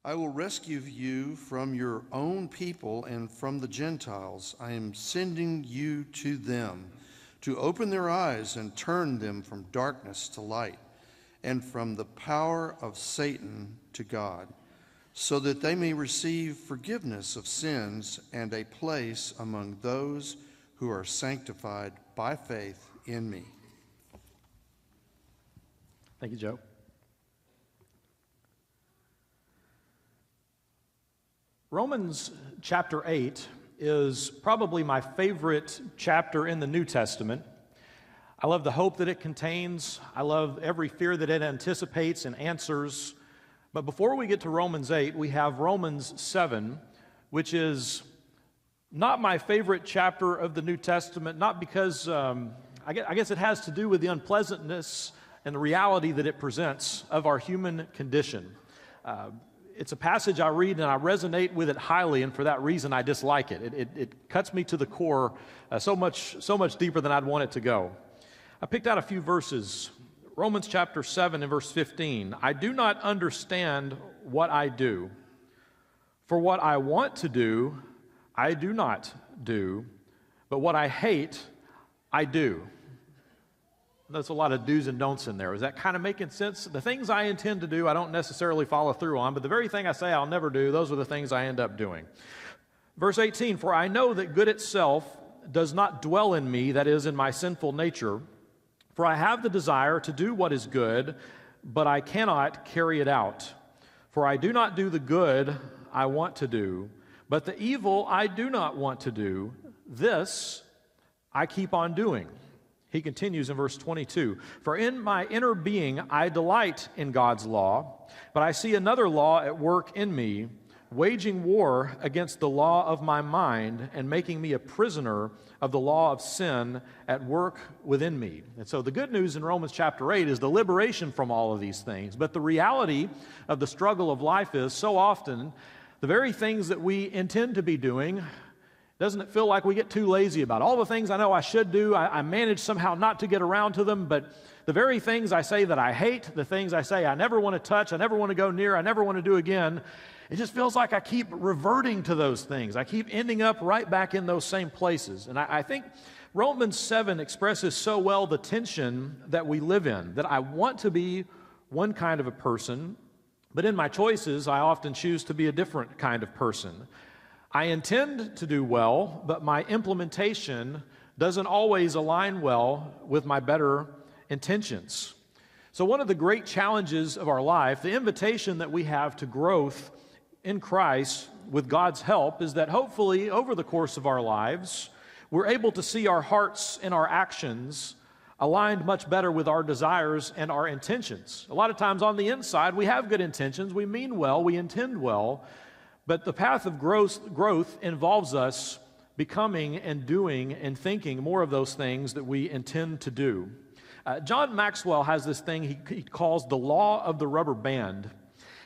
I will rescue you from your own people and from the Gentiles. I am sending you to them to open their eyes and turn them from darkness to light and from the power of Satan to God, so that they may receive forgiveness of sins and a place among those who are sanctified by faith in me. Thank you, Joe. Romans chapter 8 is probably my favorite chapter in the New Testament. I love the hope that it contains. I love every fear that it anticipates and answers. But before we get to Romans 8, we have Romans 7, which is not my favorite chapter of the New Testament, not because, I guess it has to do with the unpleasantness and the reality that it presents of our human condition. It's a passage I read and I resonate with it highly, and for that reason I dislike it. It cuts me to the core so much deeper than I'd want it to go. I picked out a few verses. Romans chapter 7 and verse 15. I do not understand what I do. For what I want to do, I do not do, but what I hate, I do. There's a lot of do's and don'ts in there. Is that kind of making sense? The things I intend to do, I don't necessarily follow through on, but the very thing I say I'll never do, those are the things I end up doing. Verse 18, for I know that good itself does not dwell in me, that is, in my sinful nature. For I have the desire to do what is good, but I cannot carry it out. For I do not do the good I want to do, but the evil I do not want to do, this I keep on doing. He continues in verse 22, for in my inner being I delight in God's law, but I see another law at work in me, waging war against the law of my mind and making me a prisoner of the law of sin at work within me. And so the good news in Romans chapter 8 is the liberation from all of these things. But the reality of the struggle of life is so often the very things that we intend to be doing, doesn't it feel like we get too lazy about? All the things I know I should do, I manage somehow not to get around to them, but the very things I say that I hate, the things I say I never want to touch, I never want to go near, I never want to do again, it just feels like I keep reverting to those things. I keep ending up right back in those same places. And I think Romans 7 expresses so well the tension that we live in, that I want to be one kind of a person, but in my choices, I often choose to be a different kind of person. I intend to do well, but my implementation doesn't always align well with my better intentions. So one of the great challenges of our life, the invitation that we have to growth in Christ with God's help, is that hopefully over the course of our lives, we're able to see our hearts and our actions aligned much better with our desires and our intentions. A lot of times on the inside, we have good intentions, we mean well, we intend well, but the path of growth involves us becoming and doing and thinking more of those things that we intend to do. John Maxwell has this thing he calls the law of the rubber band.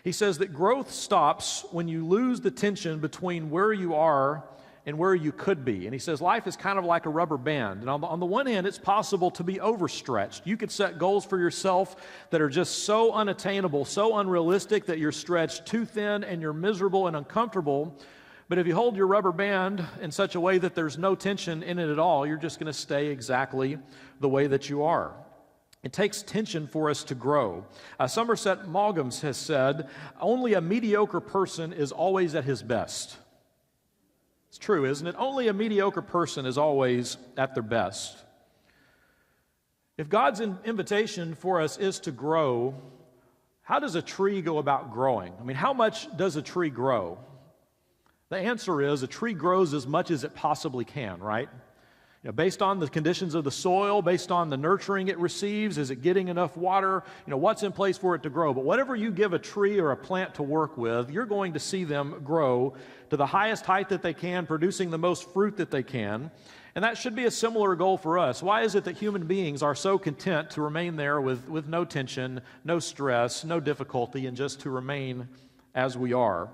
He says that growth stops when you lose the tension between where you are and where you could be. And he says life is kind of like a rubber band. And on the one hand, it's possible to be overstretched. You could set goals for yourself that are just so unattainable, so unrealistic that you're stretched too thin and you're miserable and uncomfortable. But if you hold your rubber band in such a way that there's no tension in it at all, you're just going to stay exactly the way that you are. It takes tension for us to grow. Somerset Maugham has said, only a mediocre person is always at his best. It's true, isn't it? Only a mediocre person is always at their best. If God's invitation for us is to grow, how does a tree go about growing? I mean, how much does a tree grow? The answer is a tree grows as much as it possibly can, right? Based on the conditions of the soil, based on the nurturing it receives, is it getting enough water? What's in place for it to grow? But whatever you give a tree or a plant to work with, you're going to see them grow to the highest height that they can, producing the most fruit that they can. And that should be a similar goal for us. Why is it that human beings are so content to remain there with no tension, no stress, no difficulty, and just to remain as we are?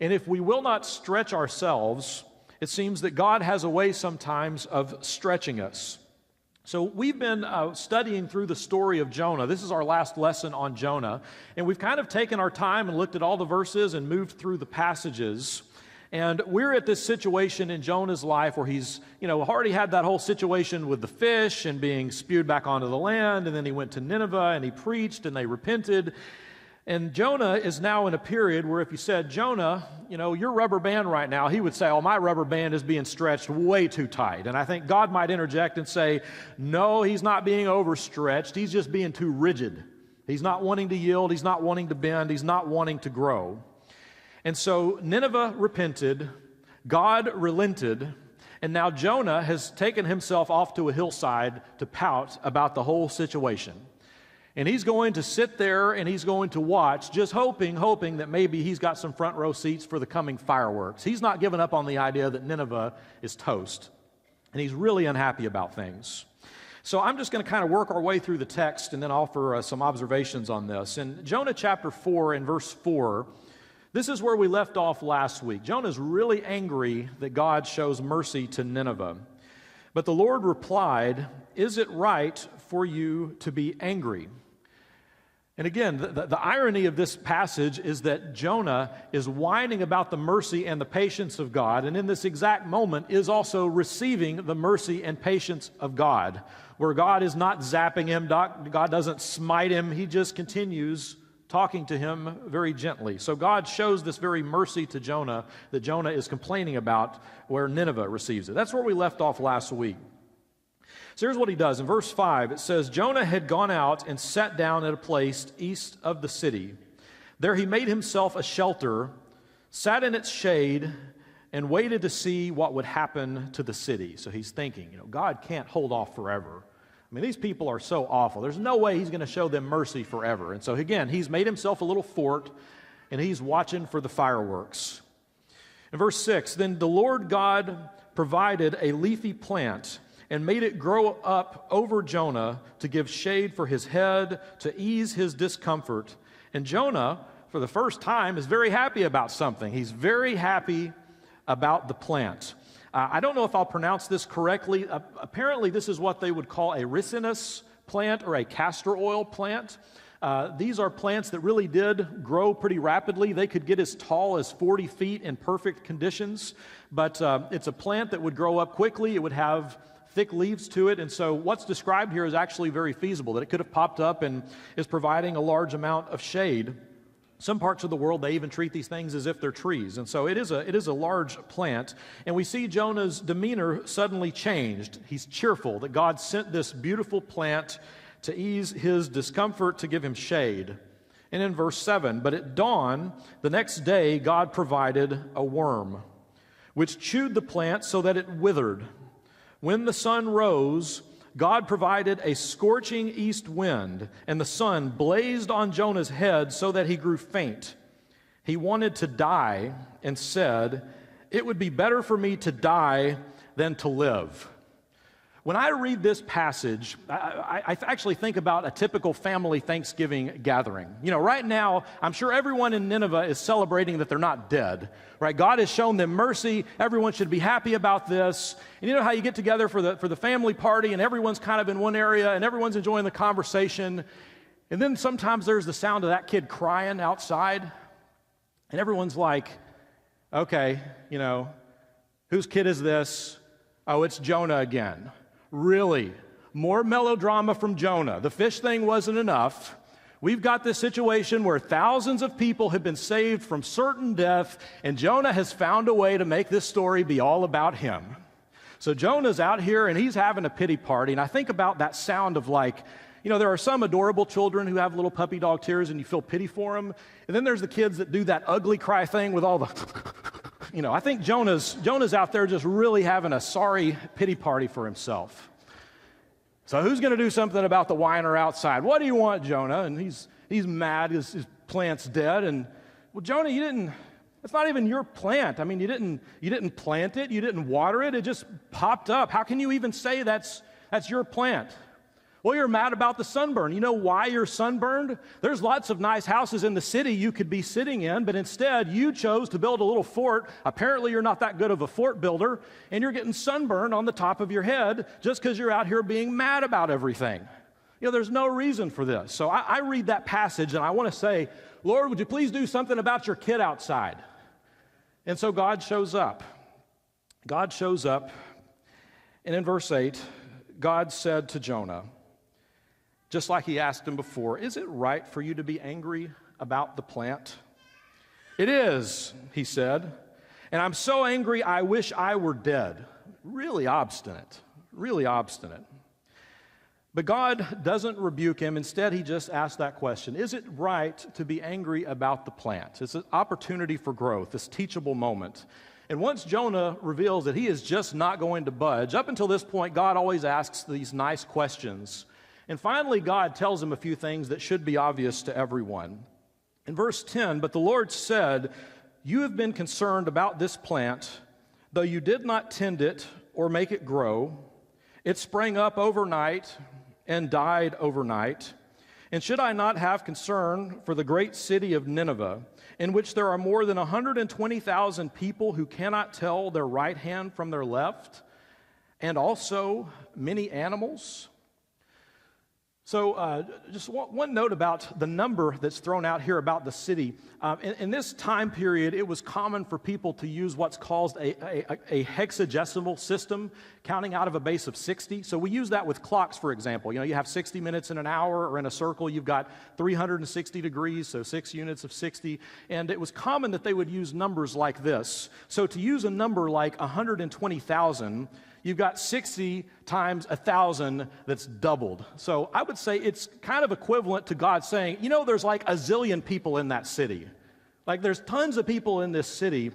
And if we will not stretch ourselves, it seems that God has a way sometimes of stretching us. So we've been studying through the story of Jonah. This is our last lesson on Jonah. And we've kind of taken our time and looked at all the verses and moved through the passages. And we're at this situation in Jonah's life where he's, already had that whole situation with the fish and being spewed back onto the land. And then he went to Nineveh and he preached and they repented. And Jonah is now in a period where if you said, Jonah, your rubber band right now, he would say, oh, my rubber band is being stretched way too tight. And I think God might interject and say, no, he's not being overstretched. He's just being too rigid. He's not wanting to yield. He's not wanting to bend. He's not wanting to grow. And so Nineveh repented. God relented. And now Jonah has taken himself off to a hillside to pout about the whole situation. And he's going to sit there and he's going to watch, just hoping that maybe he's got some front row seats for the coming fireworks. He's not given up on the idea that Nineveh is toast. And he's really unhappy about things. So I'm just going to kind of work our way through the text and then offer some observations on this. In Jonah chapter 4 and verse 4, this is where we left off last week. Jonah's really angry that God shows mercy to Nineveh. But the Lord replied, "Is it right for you to be angry?" And again, the irony of this passage is that Jonah is whining about the mercy and the patience of God, and in this exact moment is also receiving the mercy and patience of God, where God is not zapping him, God doesn't smite him, he just continues talking to him very gently. So God shows this very mercy to Jonah that Jonah is complaining about, where Nineveh receives it. That's where we left off last week. So here's what he does. In verse 5, it says, Jonah had gone out and sat down at a place east of the city. There he made himself a shelter, sat in its shade, and waited to see what would happen to the city. So he's thinking, God can't hold off forever. I mean, these people are so awful. There's no way he's going to show them mercy forever. And so again, he's made himself a little fort, and he's watching for the fireworks. In verse 6, then the Lord God provided a leafy plant and made it grow up over Jonah to give shade for his head, to ease his discomfort. And Jonah, for the first time, is very happy about something. He's very happy about the plant. I don't know if I'll pronounce this correctly. Apparently, this is what they would call a ricinus plant or a castor oil plant. These are plants that really did grow pretty rapidly. They could get as tall as 40 feet in perfect conditions, but it's a plant that would grow up quickly. It would have thick leaves to it, and so what's described here is actually very feasible, that it could have popped up and is providing a large amount of shade. Some parts of the world, they even treat these things as if they're trees, and so it is a large plant, and we see Jonah's demeanor suddenly changed. He's cheerful that God sent this beautiful plant to ease his discomfort, to give him shade. And in verse 7, but at dawn the next day God provided a worm, which chewed the plant so that it withered. When the sun rose, God provided a scorching east wind, and the sun blazed on Jonah's head so that he grew faint. He wanted to die and said, "It would be better for me to die than to live." When I read this passage, I actually think about a typical family Thanksgiving gathering. Right now, I'm sure everyone in Nineveh is celebrating that they're not dead, right? God has shown them mercy. Everyone should be happy about this. And you know how you get together for the family party and everyone's kind of in one area and everyone's enjoying the conversation. And then sometimes there's the sound of that kid crying outside. And everyone's like, okay, whose kid is this? Oh, it's Jonah again. Really? More melodrama from Jonah. The fish thing wasn't enough. We've got this situation where thousands of people have been saved from certain death, and Jonah has found a way to make this story be all about him. So Jonah's out here, and he's having a pity party, and I think about that sound of there are some adorable children who have little puppy dog tears, and you feel pity for them, and then there's the kids that do that ugly cry thing with all the... I think Jonah's out there just really having a sorry pity party for himself. So who's going to do something about the whiner outside? What do you want, Jonah? And he's mad. His plant's dead. And well, Jonah, it's not even your plant. I mean, you didn't plant it. You didn't water it. It just popped up. How can you even say that's your plant? Well, you're mad about the sunburn. You know why you're sunburned? There's lots of nice houses in the city you could be sitting in, but instead you chose to build a little fort. Apparently you're not that good of a fort builder, and you're getting sunburned on the top of your head just because you're out here being mad about everything. You know, there's no reason for this. So I read that passage and I want to say, Lord, would you please do something about your kid outside? And so God shows up. God shows up, and in verse 8, God said to Jonah, just like he asked him before, is it right for you to be angry about the plant? It is, he said, and I'm so angry I wish I were dead. Really obstinate, really obstinate. But God doesn't rebuke him. Instead, he just asked that question, is it right to be angry about the plant? It's an opportunity for growth, this teachable moment. And once Jonah reveals that he is just not going to budge, up until this point, God always asks these nice questions. And finally, God tells him a few things that should be obvious to everyone. In verse 10, but the Lord said, you have been concerned about this plant, though you did not tend it or make it grow. It sprang up overnight and died overnight. And should I not have concern for the great city of Nineveh, in which there are more than 120,000 people who cannot tell their right hand from their left, and also many animals? So just one note about the number that's thrown out here about the city. In this time period, it was common for people to use what's called a hexadecimal system, counting out of a base of 60. So we use that with clocks, for example. You know, you have 60 minutes in an hour, or in a circle, you've got 360 degrees, so 6 units of 60. And it was common that they would use numbers like this. So to use a number like 120,000, you've got 60 times 1,000 that's doubled. So I would say it's kind of equivalent to God saying, you know, there's like a zillion people in that city. Like there's tons of people in this city.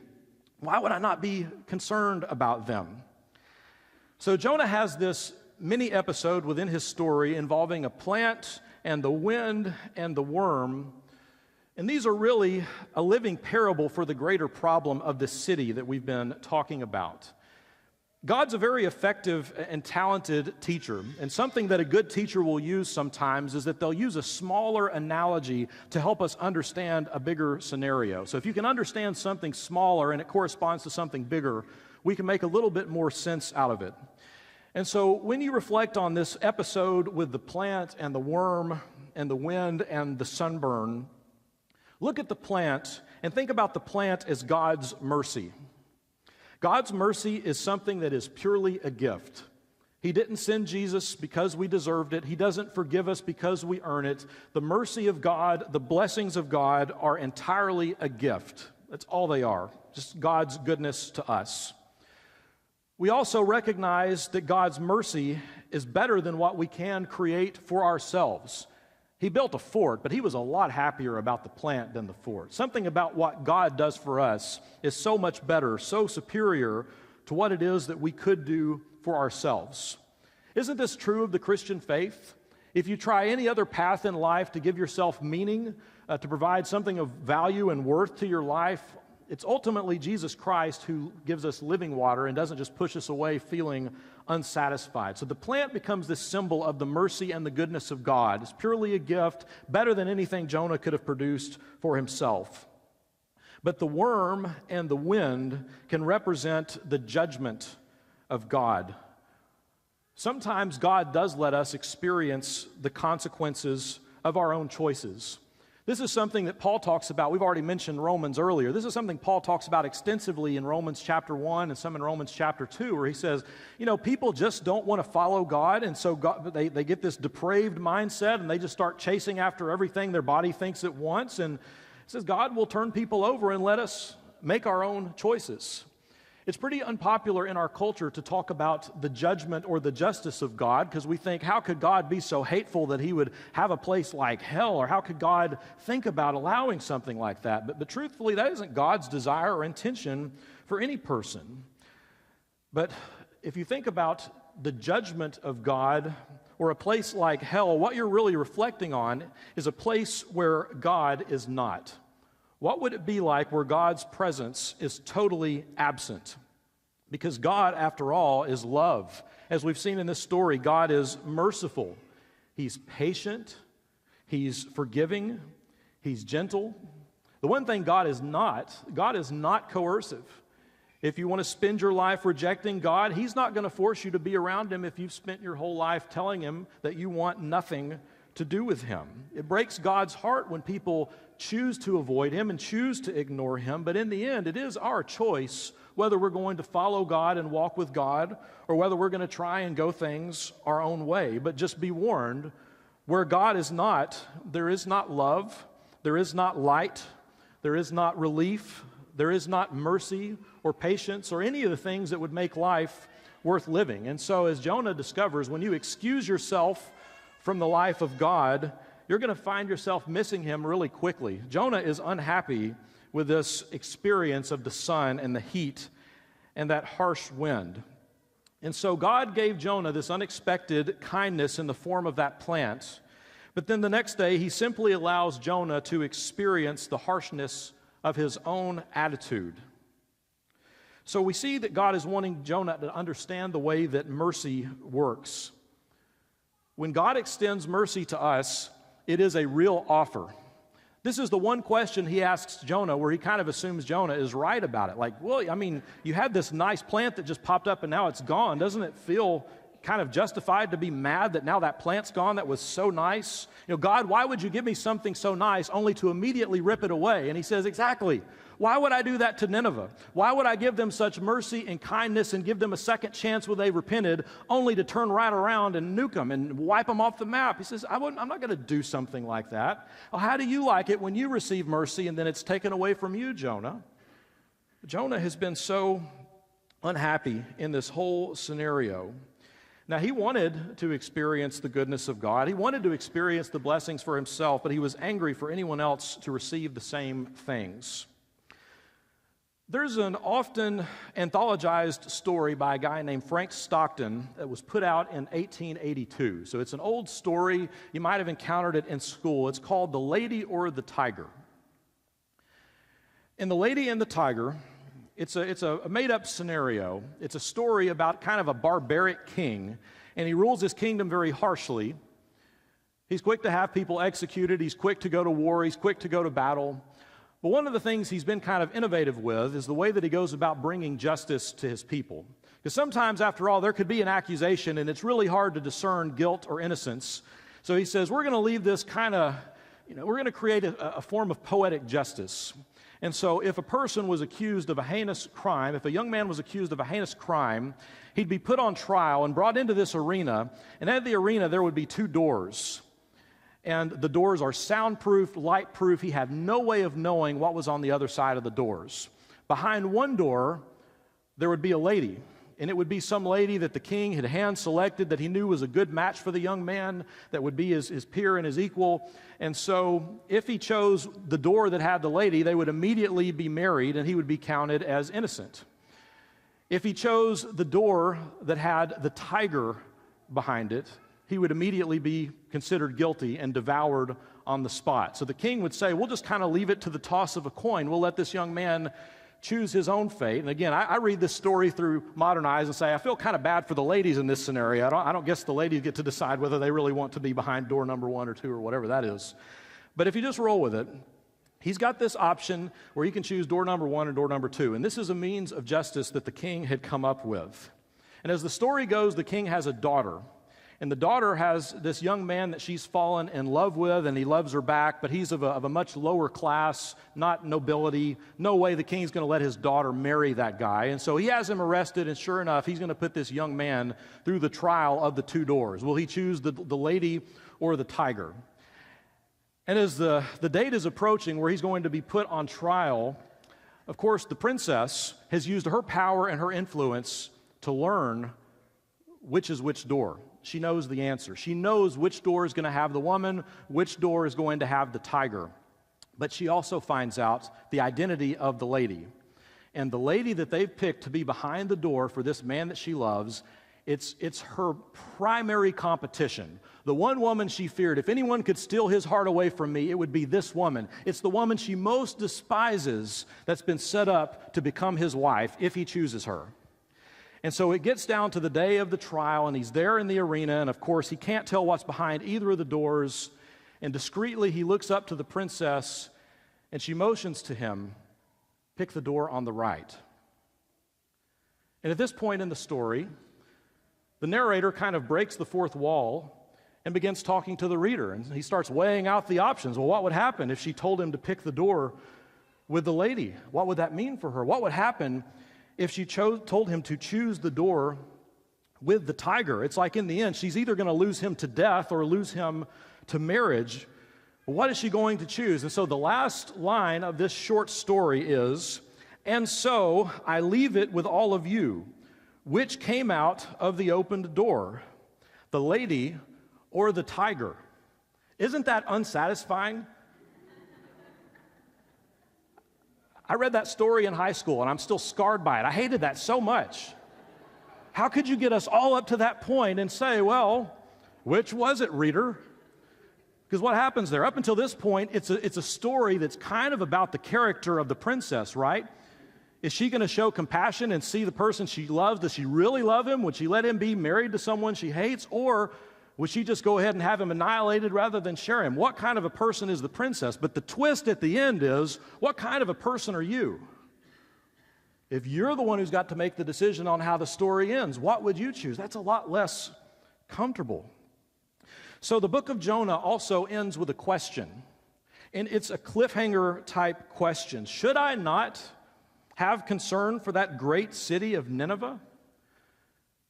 Why would I not be concerned about them? So Jonah has this mini episode within his story involving a plant and the wind and the worm. And these are really a living parable for the greater problem of this city that we've been talking about. God's a very effective and talented teacher, and something that a good teacher will use sometimes is that they'll use a smaller analogy to help us understand a bigger scenario. So if you can understand something smaller and it corresponds to something bigger, we can make a little bit more sense out of it. And so when you reflect on this episode with the plant and the worm and the wind and the sunburn, look at the plant and think about the plant as God's mercy. God's mercy is something that is purely a gift. He didn't send Jesus because we deserved it. He doesn't forgive us because we earn it. The mercy of God, the blessings of God are entirely a gift. That's all they are, just God's goodness to us. We also recognize that God's mercy is better than what we can create for ourselves. He built a fort, but he was a lot happier about the plant than the fort. Something about what God does for us is so much better, so superior to what it is that we could do for ourselves. Isn't this true of the Christian faith? If you try any other path in life to give yourself meaning, to provide something of value and worth to your life, it's ultimately Jesus Christ who gives us living water and doesn't just push us away feeling unsatisfied. So the plant becomes this symbol of the mercy and the goodness of God. It's purely a gift, better than anything Jonah could have produced for himself. But the worm and the wind can represent the judgment of God. Sometimes God does let us experience the consequences of our own choices. This is something that Paul talks about. We've already mentioned Romans earlier. This is something Paul talks about extensively in Romans chapter 1 and some in Romans chapter 2, where he says, you know, people just don't want to follow God, and so they get this depraved mindset, and they just start chasing after everything their body thinks it wants. And it says God will turn people over and let us make our own choices. It's pretty unpopular in our culture to talk about the judgment or the justice of God, because we think, how could God be so hateful that he would have a place like hell? Or how could God think about allowing something like that? But truthfully, that isn't God's desire or intention for any person. But if you think about the judgment of God or a place like hell, what you're really reflecting on is a place where God is not. What would it be like where God's presence is totally absent? Because God, after all, is love. As we've seen in this story, God is merciful. He's patient. He's forgiving. He's gentle. The one thing God is not coercive. If you want to spend your life rejecting God, He's not going to force you to be around Him if you've spent your whole life telling Him that you want nothing to do with Him. It breaks God's heart when people choose to avoid Him and choose to ignore Him, but in the end, it is our choice whether we're going to follow God and walk with God or whether we're going to try and go things our own way. But just be warned, where God is not, there is not love, there is not light, there is not relief, there is not mercy or patience or any of the things that would make life worth living. And so as Jonah discovers, when you excuse yourself from the life of God, you're going to find yourself missing Him really quickly. Jonah is unhappy with this experience of the sun and the heat and that harsh wind. And so God gave Jonah this unexpected kindness in the form of that plant. But then the next day, He simply allows Jonah to experience the harshness of his own attitude. So we see that God is wanting Jonah to understand the way that mercy works. When God extends mercy to us, it is a real offer. This is the one question He asks Jonah where He kind of assumes Jonah is right about it. Like, well, I mean, you had this nice plant that just popped up and now it's gone. Doesn't it feel kind of justified to be mad that now that plant's gone that was so nice? You know, God, why would you give me something so nice only to immediately rip it away? And He says, exactly. Why would I do that to Nineveh? Why would I give them such mercy and kindness and give them a second chance when they repented only to turn right around and nuke them and wipe them off the map? He says, I'm not going to do something like that. Well, how do you like it when you receive mercy and then it's taken away from you, Jonah? Jonah has been so unhappy in this whole scenario. Now, he wanted to experience the goodness of God. He wanted to experience the blessings for himself, but he was angry for anyone else to receive the same things. There's an often anthologized story by a guy named Frank Stockton that was put out in 1882. So it's an old story. You might have encountered it in school. It's called The Lady or the Tiger. In The Lady and the Tiger, it's a made-up scenario. It's a story about kind of a barbaric king, and he rules his kingdom very harshly. He's quick to have people executed. He's quick to go to war. He's quick to go to battle. But one of the things he's been kind of innovative with is the way that he goes about bringing justice to his people. Because sometimes, after all, there could be an accusation, and it's really hard to discern guilt or innocence. So he says, we're going to leave this kind of, we're going to create a form of poetic justice. And so if a person was accused of a heinous crime, if a young man was accused of a heinous crime, he'd be put on trial and brought into this arena. And at the arena, there would be two doors. And the doors are soundproof, light-proof. He had no way of knowing what was on the other side of the doors. Behind one door, there would be a lady. And it would be some lady that the king had hand-selected that he knew was a good match for the young man, that would be his peer and his equal. And so if he chose the door that had the lady, they would immediately be married and he would be counted as innocent. If he chose the door that had the tiger behind it, he would immediately be considered guilty and devoured on the spot. So the king would say, we'll just kind of leave it to the toss of a coin. We'll let this young man choose his own fate. And again, I read this story through modern eyes and say, I feel kind of bad for the ladies in this scenario. I don't guess the ladies get to decide whether they really want to be behind door number 1 or 2 or whatever that is. But if you just roll with it, he's got this option where he can choose door number 1 or door number 2. And this is a means of justice that the king had come up with. And as the story goes, the king has a daughter. And the daughter has this young man that she's fallen in love with, and he loves her back, but he's of a much lower class, not nobility. No way the king's going to let his daughter marry that guy. And so he has him arrested, and sure enough, he's going to put this young man through the trial of the two doors. Will he choose the lady or the tiger? And as the date is approaching where he's going to be put on trial, of course, the princess has used her power and her influence to learn which is which door. She knows the answer. She knows which door is going to have the woman, which door is going to have the tiger. But she also finds out the identity of the lady. And the lady that they've picked to be behind the door for this man that she loves, it's her primary competition. The one woman she feared, if anyone could steal his heart away from me, it would be this woman. It's the woman she most despises that's been set up to become his wife if he chooses her. And so it gets down to the day of the trial, and he's there in the arena, and of course he can't tell what's behind either of the doors. And discreetly he looks up to the princess, and she motions to him, "Pick the door on the right." And at this point in the story, the narrator kind of breaks the fourth wall and begins talking to the reader. And he starts weighing out the options. Well, what would happen if she told him to pick the door with the lady? What would that mean for her? What would happen if she told him to choose the door with the tiger? It's like in the end, she's either going to lose him to death or lose him to marriage. What is she going to choose? And so the last line of this short story is, "And so I leave it with all of you. Which came out of the opened door, the lady or the tiger?" Isn't that unsatisfying? I read that story in high school, and I'm still scarred by it. I hated that so much. How could you get us all up to that point and say, well, which was it, reader? Because what happens there? Up until this point, it's a story that's kind of about the character of the princess, right? Is she going to show compassion and see the person she loves? Does she really love him? Would she let him be married to someone she hates? Or would she just go ahead and have him annihilated rather than share him? What kind of a person is the princess? But the twist at the end is, what kind of a person are you? If you're the one who's got to make the decision on how the story ends, what would you choose? That's a lot less comfortable. So the book of Jonah also ends with a question, and it's a cliffhanger type question. Should I not have concern for that great city of Nineveh?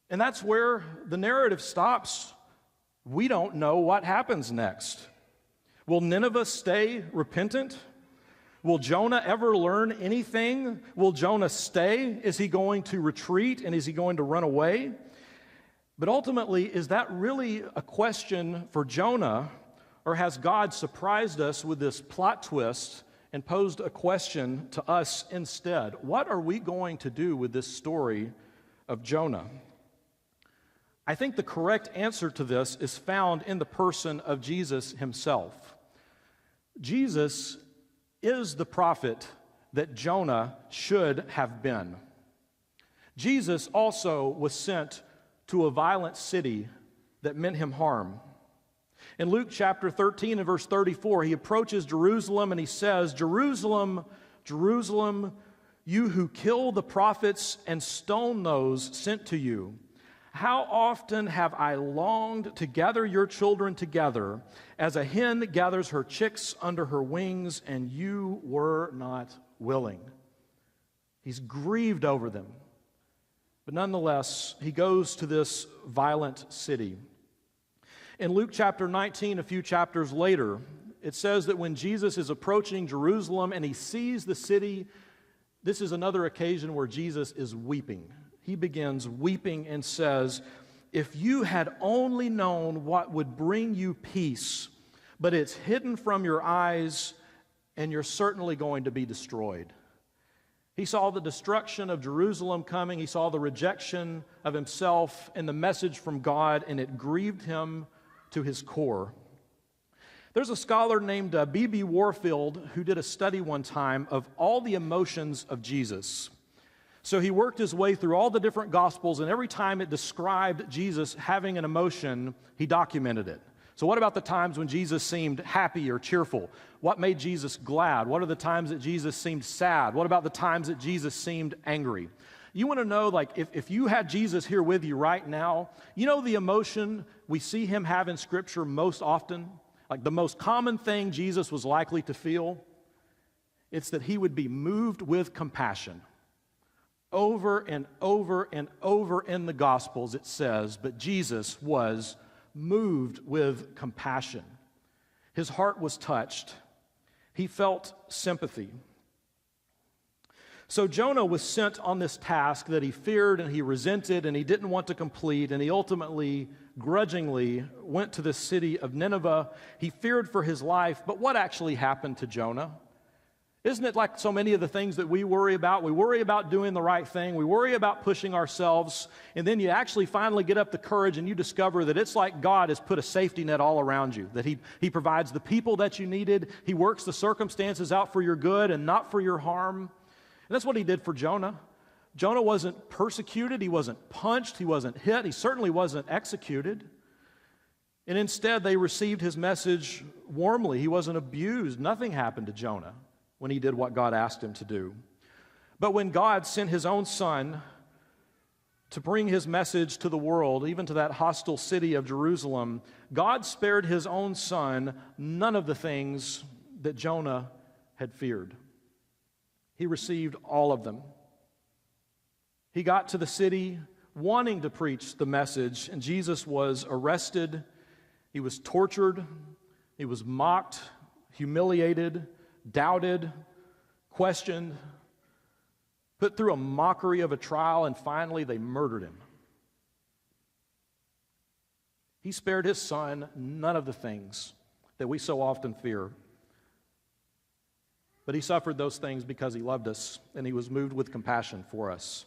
And that's where the narrative stops. We don't know what happens next. Will Nineveh stay repentant? Will Jonah ever learn anything? Will Jonah stay? Is he going to retreat, and is he going to run away? But ultimately, is that really a question for Jonah, or has God surprised us with this plot twist and posed a question to us instead? What are we going to do with this story of Jonah? I think the correct answer to this is found in the person of Jesus himself. Jesus is the prophet that Jonah should have been. Jesus also was sent to a violent city that meant him harm. In Luke chapter 13 and verse 34, he approaches Jerusalem and he says, "Jerusalem, Jerusalem, you who kill the prophets and stone those sent to you. How often have I longed to gather your children together as a hen gathers her chicks under her wings, and you were not willing." He's grieved over them. But nonetheless, he goes to this violent city. In Luke chapter 19, a few chapters later, it says that when Jesus is approaching Jerusalem and he sees the city, this is another occasion where Jesus is weeping. He begins weeping and says, "If you had only known what would bring you peace, but it's hidden from your eyes, and you're certainly going to be destroyed." He saw the destruction of Jerusalem coming. He saw the rejection of himself and the message from God, and it grieved him to his core. There's a scholar named B.B. Warfield who did a study one time of all the emotions of Jesus. So he worked his way through all the different Gospels, and every time it described Jesus having an emotion, he documented it. So what about the times when Jesus seemed happy or cheerful? What made Jesus glad? What are the times that Jesus seemed sad? What about the times that Jesus seemed angry? You want to know, like, if you had Jesus here with you right now, you know the emotion we see him have in Scripture most often? Like the most common thing Jesus was likely to feel? It's that he would be moved with compassion. Over and over and over in the Gospels it says, but Jesus was moved with compassion. His heart was touched. He felt sympathy. So Jonah was sent on this task that he feared and he resented and he didn't want to complete, and he ultimately, grudgingly, went to the city of Nineveh. He feared for his life, but what actually happened to Jonah? Isn't it like so many of the things that we worry about? We worry about doing the right thing. We worry about pushing ourselves. And then you actually finally get up the courage and you discover that it's like God has put a safety net all around you, that He provides the people that you needed. He works the circumstances out for your good and not for your harm. And that's what He did for Jonah. Jonah wasn't persecuted, he wasn't punched, he wasn't hit, he certainly wasn't executed. And instead, they received his message warmly. He wasn't abused. Nothing happened to Jonah when he did what God asked him to do. But when God sent his own son to bring his message to the world, even to that hostile city of Jerusalem, God spared his own son none of the things that Jonah had feared. He received all of them. He got to the city wanting to preach the message, and Jesus was arrested, he was tortured, he was mocked, humiliated, doubted, questioned, put through a mockery of a trial, and finally they murdered him. He spared his son none of the things that we so often fear. But he suffered those things because he loved us, and he was moved with compassion for us.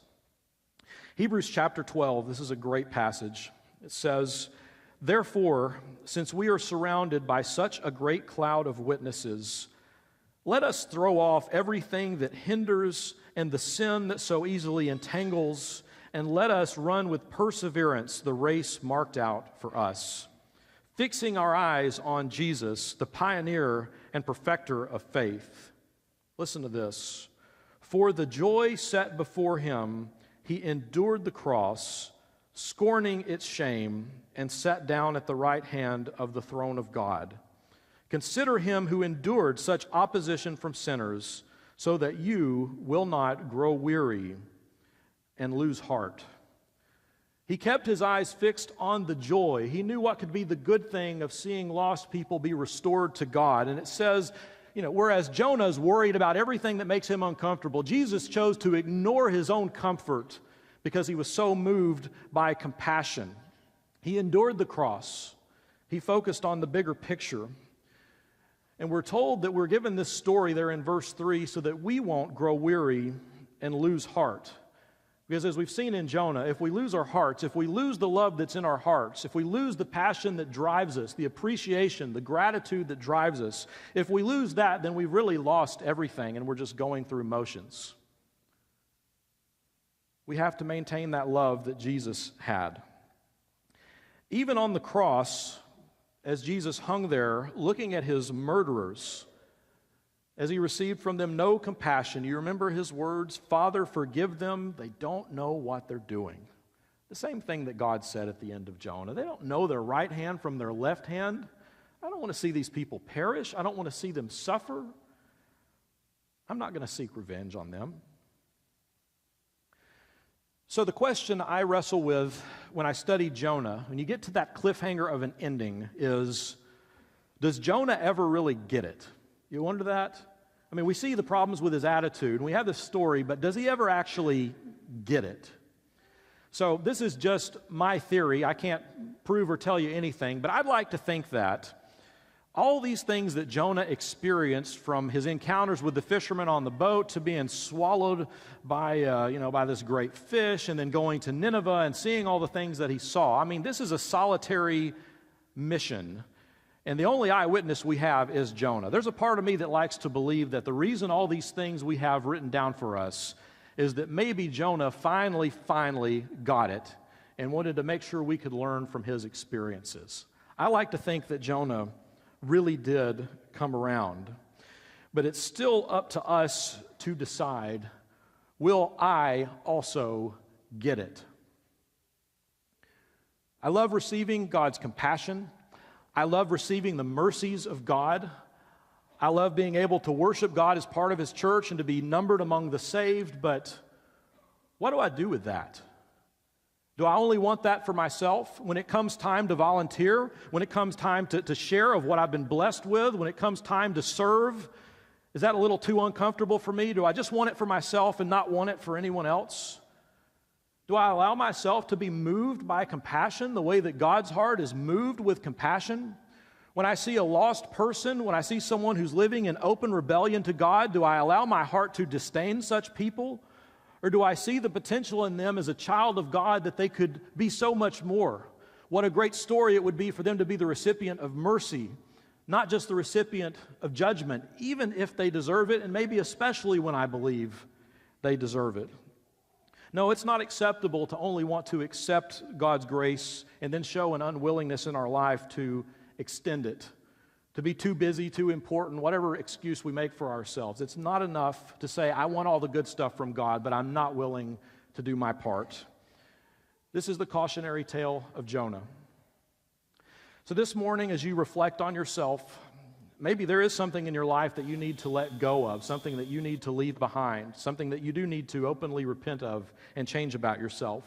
Hebrews chapter 12, this is a great passage. It says, "Therefore, since we are surrounded by such a great cloud of witnesses, let us throw off everything that hinders and the sin that so easily entangles, and let us run with perseverance the race marked out for us, fixing our eyes on Jesus, the pioneer and perfecter of faith." Listen to this. "For the joy set before him, he endured the cross, scorning its shame, and sat down at the right hand of the throne of God. Consider him who endured such opposition from sinners, so that you will not grow weary and lose heart." He kept his eyes fixed on the joy. He knew what could be the good thing of seeing lost people be restored to God. And it says, whereas Jonah's worried about everything that makes him uncomfortable, Jesus chose to ignore his own comfort because he was so moved by compassion. He endured the cross. He focused on the bigger picture. And we're told that we're given this story there in verse 3 so that we won't grow weary and lose heart. Because as we've seen in Jonah, if we lose our hearts, if we lose the love that's in our hearts, if we lose the passion that drives us, the appreciation, the gratitude that drives us, if we lose that, then we've really lost everything and we're just going through motions. We have to maintain that love that Jesus had. Even on the cross, as Jesus hung there looking at his murderers, as he received from them no compassion, you remember his words, "Father, forgive them, they don't know what they're doing." The same thing that God said at the end of Jonah. They don't know their right hand from their left hand. I don't want to see these people perish. I don't want to see them suffer. I'm not going to seek revenge on them. So the question I wrestle with when I study Jonah, when you get to that cliffhanger of an ending, is, does Jonah ever really get it? You wonder that? I mean, we see the problems with his attitude, and we have this story, but does he ever actually get it? So this is just my theory. I can't prove or tell you anything, but I'd like to think that all these things that Jonah experienced, from his encounters with the fishermen on the boat to being swallowed by this great fish, and then going to Nineveh and seeing all the things that he saw. I mean, this is a solitary mission. And the only eyewitness we have is Jonah. There's a part of me that likes to believe that the reason all these things we have written down for us is that maybe Jonah finally got it and wanted to make sure we could learn from his experiences. I like to think that Jonah really did come around. But it's still up to us to decide, will I also get it? I love receiving God's compassion. I love receiving the mercies of God. I love being able to worship God as part of His church and to be numbered among the saved, but what do I do with that? Do I only want that for myself? When it comes time to volunteer, when it comes time to share of what I've been blessed with, when it comes time to serve, is that a little too uncomfortable for me? Do I just want it for myself and not want it for anyone else? Do I allow myself to be moved by compassion the way that God's heart is moved with compassion? When I see a lost person, when I see someone who's living in open rebellion to God, do I allow my heart to disdain such people? Or do I see the potential in them as a child of God that they could be so much more? What a great story it would be for them to be the recipient of mercy, not just the recipient of judgment, even if they deserve it, and maybe especially when I believe they deserve it. No, it's not acceptable to only want to accept God's grace and then show an unwillingness in our life to extend it, to be too busy, too important, whatever excuse we make for ourselves. It's not enough to say, I want all the good stuff from God, but I'm not willing to do my part. This is the cautionary tale of Jonah. So this morning, as you reflect on yourself, maybe there is something in your life that you need to let go of, something that you need to leave behind, something that you do need to openly repent of and change about yourself.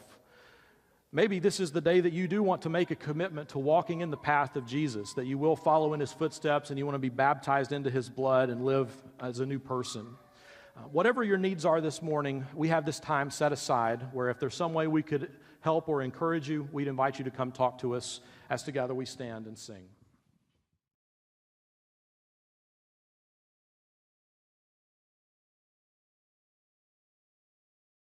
Maybe this is the day that you do want to make a commitment to walking in the path of Jesus, that you will follow in his footsteps and you want to be baptized into his blood and live as a new person. Whatever your needs are this morning, we have this time set aside where if there's some way we could help or encourage you, we'd invite you to come talk to us as together we stand and sing.